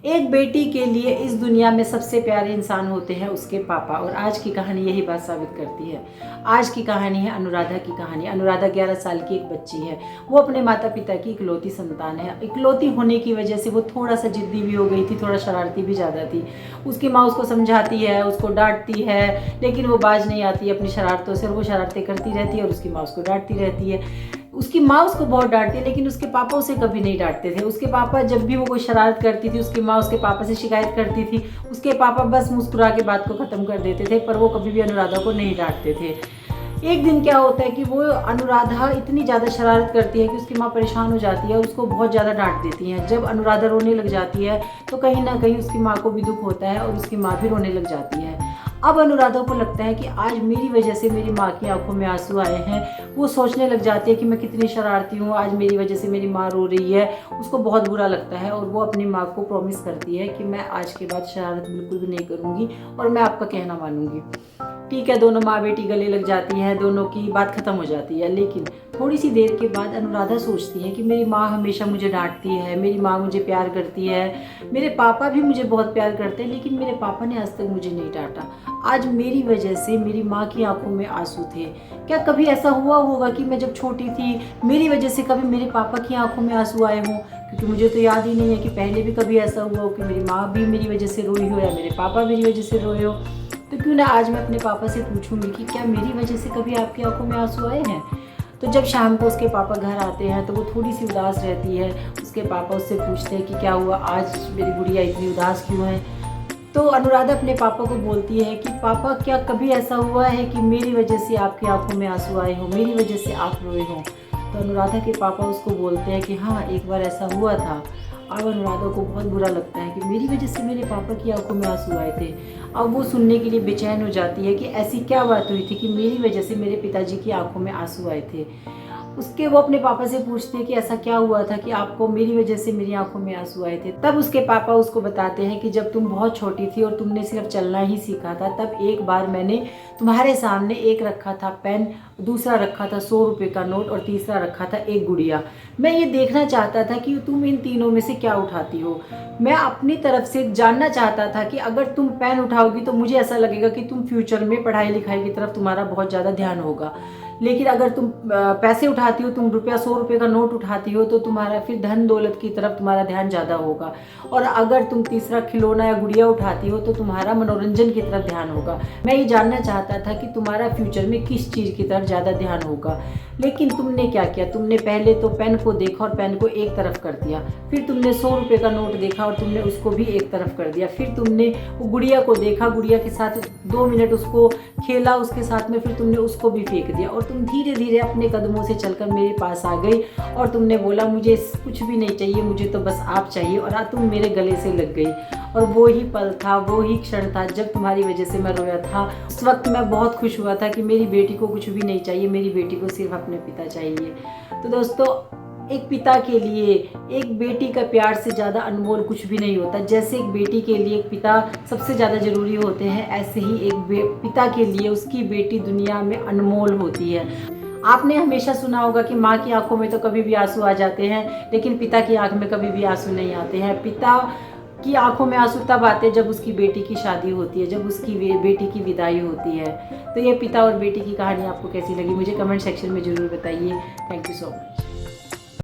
एक बेटी के लिए इस दुनिया में सबसे प्यारे इंसान होते हैं उसके पापा, और आज की कहानी यही बात साबित करती है। आज की कहानी है अनुराधा की कहानी। अनुराधा 11 साल की एक बच्ची है। वो अपने माता पिता की इकलौती संतान है। इकलौती होने की वजह से वो थोड़ा सा जिद्दी भी हो गई थी, थोड़ा शरारती भी ज़्यादा थी। उसकी माँ उसको समझाती है, उसको डांटती है, लेकिन वो बाज नहीं आती अपनी शरारतों से, और वो शरारतें करती रहती है और उसकी माँ उसको डांटती रहती है। उसकी माँ उसको बहुत डांटती है, लेकिन उसके पापा उसे कभी नहीं डांटते थे। उसके पापा जब भी वो कोई शरारत करती थी, उसकी माँ उसके पापा से शिकायत करती थी, उसके पापा बस मुस्कुरा के बात को ख़त्म कर देते थे, पर वो कभी भी अनुराधा को नहीं डांटते थे। एक दिन क्या होता है कि वो अनुराधा इतनी ज़्यादा शरारत करती है कि उसकी माँ परेशान हो जाती है और उसको बहुत ज़्यादा डांट देती है। जब अनुराधा रोने लग जाती है तो कहीं ना कहीं उसकी माँ को भी दुख होता है और उसकी माँ भी रोने लग जाती है। अब अनुराधा को लगता है कि आज मेरी वजह से मेरी माँ की आंखों में आंसू आए हैं। वो सोचने लग जाती है कि मैं कितनी शरारती हूँ, आज मेरी वजह से मेरी माँ रो रही है। उसको बहुत बुरा लगता है और वो अपनी माँ को प्रॉमिस करती है कि मैं आज के बाद शरारत बिल्कुल भी नहीं करूँगी और मैं आपका कहना मानूंगी। ठीक है, दोनों माँ बेटी गले लग जाती हैं, दोनों की बात खत्म हो जाती है। लेकिन थोड़ी सी देर के बाद अनुराधा सोचती है कि मेरी माँ हमेशा मुझे डांटती है, मेरी माँ मुझे प्यार करती है, मेरे पापा भी मुझे बहुत प्यार करते हैं, लेकिन मेरे पापा ने आज तक मुझे नहीं डांटा। आज मेरी वजह से मेरी माँ की आंखों में आंसू थे। क्या कभी ऐसा हुआ होगा कि मैं जब छोटी थी मेरी वजह से कभी मेरे पापा की आंखों में आंसू आए हों? क्योंकि मुझे तो याद ही नहीं है कि पहले भी कभी ऐसा हुआ हो कि मेरी माँ भी मेरी वजह से रोई हो या मेरे पापा मेरी वजह से रोए हो। तो क्यों ना आज मैं अपने पापा से पूछूंगी कि क्या मेरी वजह से कभी आपकी आंखों में आंसू आए हैं। तो जब शाम को उसके पापा घर आते हैं तो वो थोड़ी सी उदास रहती है। उसके पापा उससे पूछते हैं कि क्या हुआ, आज मेरी गुड़िया इतनी उदास क्यों है। तो अनुराधा अपने पापा को बोलती है कि पापा, क्या कभी ऐसा हुआ है कि मेरी वजह से आपकी आंखों में आंसू आए हो, मेरी वजह से आप रोए हो। तो अनुराधा के पापा उसको बोलते हैं कि हाँ, एक बार ऐसा हुआ था। अब अनुराधा को बहुत बुरा लगता है कि मेरी वजह से मेरे पापा की आंखों में आंसू आए थे। अब वो सुनने के लिए बेचैन हो जाती है कि ऐसी क्या बात हुई थी कि मेरी वजह से मेरे पिताजी की आंखों में आंसू आए थे। वो अपने पापा से पूछते हैं कि ऐसा क्या हुआ था कि आपको मेरी वजह से मेरी आंखों में आंसू आए थे। तब उसके पापा उसको बताते हैं कि जब तुम बहुत छोटी थी और तुमने सिर्फ चलना ही सीखा था, तब एक बार मैंने तुम्हारे सामने एक रखा था पेन, दूसरा रखा था 100 रुपये का नोट और तीसरा रखा था एक गुड़िया। मैं ये देखना चाहता था कि तुम इन तीनों में से क्या उठाती हो। मैं अपनी तरफ से जानना चाहता था कि अगर तुम पेन उठाओगी तो मुझे ऐसा लगेगा कि तुम फ्यूचर में पढ़ाई लिखाई की तरफ तुम्हारा बहुत ज़्यादा ध्यान होगा, लेकिन अगर तुम पैसे उठाती हो, तुम 100 रुपये का नोट उठाती हो, तो तुम्हारा फिर धन दौलत की तरफ तुम्हारा ध्यान ज़्यादा होगा। और अगर तुम तीसरा खिलौना या गुड़िया उठाती हो तो तुम्हारा मनोरंजन की तरफ ध्यान होगा। मैं ये जानना चाहता था कि तुम्हारा फ्यूचर में किस चीज़ की तरफ ज़्यादा ध्यान होगा। लेकिन तुमने क्या किया, तुमने पहले तो पेन को देखा और पेन को एक तरफ कर दिया, फिर तुमने 100 रुपये का नोट देखा और तुमने उसको भी एक तरफ कर दिया, फिर तुमने वो गुड़िया को देखा, गुड़िया के साथ 2 मिनट उसको खेला, उसके साथ में फिर तुमने उसको भी फेंक दिया, और तुम धीरे धीरे अपने कदमों से चलकर मेरे पास आ गई और तुमने बोला मुझे कुछ भी नहीं चाहिए, मुझे तो बस आप चाहिए, और आज तुम मेरे गले से लग गई। और वो ही पल था, वो ही क्षण था जब तुम्हारी वजह से मैं रोया था। उस वक्त मैं बहुत खुश हुआ था कि मेरी बेटी को कुछ भी नहीं चाहिए, मेरी बेटी को सिर्फ अपने पिता चाहिए। तो दोस्तों, एक पिता के लिए एक बेटी का प्यार से ज़्यादा अनमोल कुछ भी नहीं होता। जैसे एक बेटी के लिए एक पिता सबसे ज़्यादा ज़रूरी होते हैं, ऐसे ही एक पिता के लिए उसकी बेटी दुनिया में अनमोल होती है। आपने हमेशा सुना होगा कि माँ की आंखों में तो कभी भी आंसू आ जाते हैं, लेकिन पिता की आंख में कभी भी आंसू नहीं आते हैं। पिता की आंखों में आंसू तब आते हैं जब उसकी बेटी की शादी होती है, जब उसकी बेटी की विदाई होती है। तो ये पिता और बेटी की कहानी आपको कैसी लगी, मुझे कमेंट सेक्शन में ज़रूर बताइए। Thank you so much.